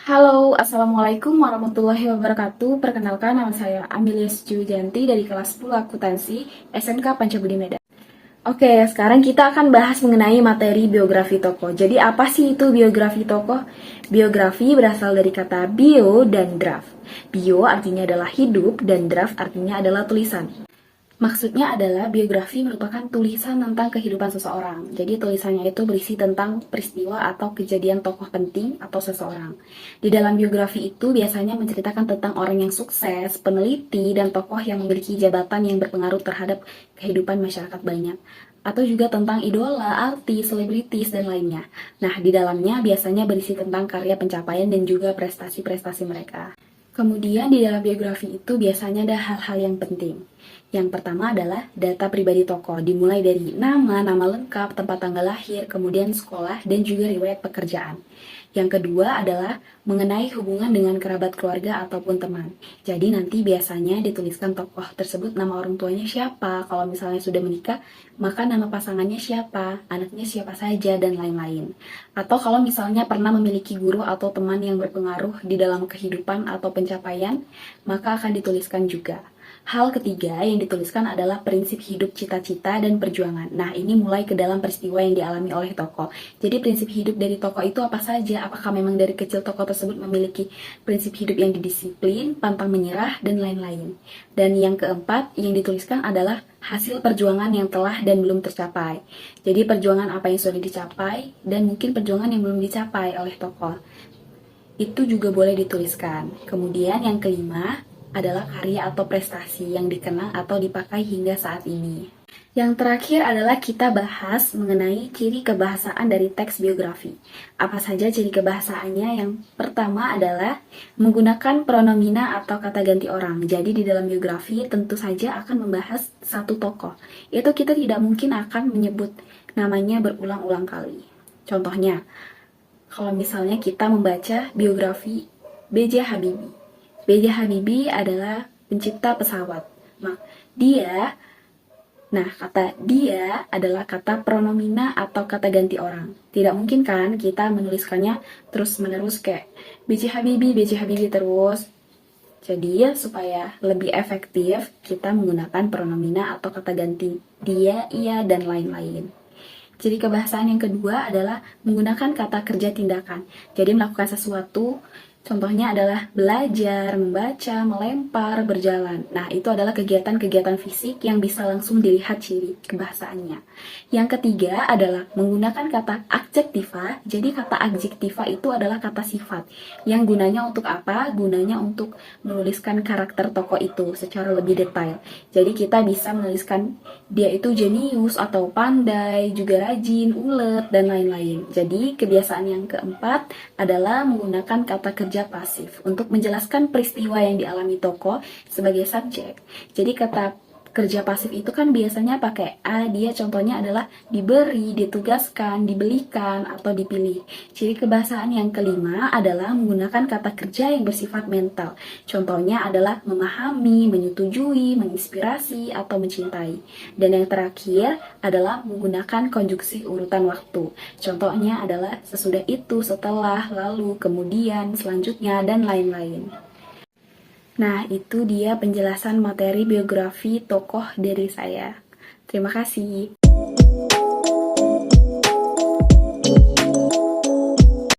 Halo, Assalamualaikum warahmatullahi wabarakatuh. Perkenalkan, nama saya Amelia Janti dari kelas 10 Akuntansi SMK Pancabudi Medan. Oke, sekarang kita akan bahas mengenai materi biografi tokoh. Jadi apa sih itu biografi tokoh? Biografi berasal dari kata bio dan draft. Bio artinya adalah hidup dan draft artinya adalah tulisan. Maksudnya adalah biografi merupakan tulisan tentang kehidupan seseorang. Jadi tulisannya itu berisi tentang peristiwa atau kejadian tokoh penting atau seseorang. Di dalam biografi itu biasanya menceritakan tentang orang yang sukses, peneliti, dan tokoh yang memiliki jabatan yang berpengaruh terhadap kehidupan masyarakat banyak. Atau juga tentang idola, artis, selebritis, dan lainnya. Nah, di dalamnya biasanya berisi tentang karya pencapaian dan juga prestasi-prestasi mereka. Kemudian di dalam biografi itu biasanya ada hal-hal yang penting. Yang pertama adalah data pribadi tokoh, dimulai dari nama, nama lengkap, tempat tanggal lahir, kemudian sekolah, dan juga riwayat pekerjaan. Yang kedua adalah mengenai hubungan dengan kerabat keluarga ataupun teman. Jadi nanti biasanya dituliskan tokoh tersebut nama orang tuanya siapa, kalau misalnya sudah menikah, maka nama pasangannya siapa, anaknya siapa saja, dan lain-lain. Atau kalau misalnya pernah memiliki guru atau teman yang berpengaruh di dalam kehidupan atau pencapaian, maka akan dituliskan juga. Hal ketiga yang dituliskan adalah prinsip hidup, cita-cita, dan perjuangan. Nah, ini mulai ke dalam peristiwa yang dialami oleh tokoh. Jadi prinsip hidup dari tokoh itu apa saja? Apakah memang dari kecil tokoh tersebut memiliki prinsip hidup yang didisiplin, pantang menyerah, dan lain-lain. Dan yang keempat yang dituliskan adalah hasil perjuangan yang telah dan belum tercapai. Jadi perjuangan apa yang sudah dicapai dan mungkin perjuangan yang belum dicapai oleh tokoh. Itu juga boleh dituliskan. Kemudian yang kelima adalah karya atau prestasi yang dikenang atau dipakai hingga saat ini. Yang terakhir adalah kita bahas mengenai ciri kebahasaan dari teks biografi. Apa saja ciri kebahasaannya? Yang pertama adalah menggunakan pronomina atau kata ganti orang. Jadi di dalam biografi tentu saja akan membahas satu tokoh. Itu kita tidak mungkin akan menyebut namanya berulang-ulang kali. Contohnya, kalau misalnya kita membaca biografi B.J. Habibie. B.J. Habibie adalah pencipta pesawat. Nah, kata dia adalah kata pronomina atau kata ganti orang. Tidak mungkin kan kita menuliskannya terus-menerus kayak B.J. Habibie terus. Jadi ya supaya lebih efektif, kita menggunakan pronomina atau kata ganti dia, ia, dan lain-lain. Jadi kebahasaan yang kedua adalah menggunakan kata kerja tindakan. Jadi melakukan sesuatu, contohnya adalah belajar, membaca, melempar, berjalan. Nah, itu adalah kegiatan-kegiatan fisik yang bisa langsung dilihat ciri kebahasaannya. Yang ketiga adalah menggunakan kata adjektiva. Jadi kata adjektiva itu adalah kata sifat. Yang gunanya untuk apa? Gunanya untuk menuliskan karakter tokoh itu secara lebih detail. Jadi kita bisa menuliskan dia itu jenius atau pandai, juga rajin, ulet, dan lain-lain. Jadi kebiasaan yang keempat adalah menggunakan kata kerja pasif untuk menjelaskan peristiwa yang dialami tokoh sebagai subjek. Jadi kata kerja pasif itu kan biasanya pakai a, dia contohnya adalah diberi, ditugaskan, dibelikan, atau dipilih. Ciri kebahasaan yang kelima adalah menggunakan kata kerja yang bersifat mental. Contohnya adalah memahami, menyetujui, menginspirasi, atau mencintai. Dan yang terakhir adalah menggunakan konjuksi urutan waktu. Contohnya adalah sesudah itu, setelah, lalu, kemudian, selanjutnya, dan lain-lain. Nah, itu dia penjelasan materi biografi tokoh dari saya. Terima kasih.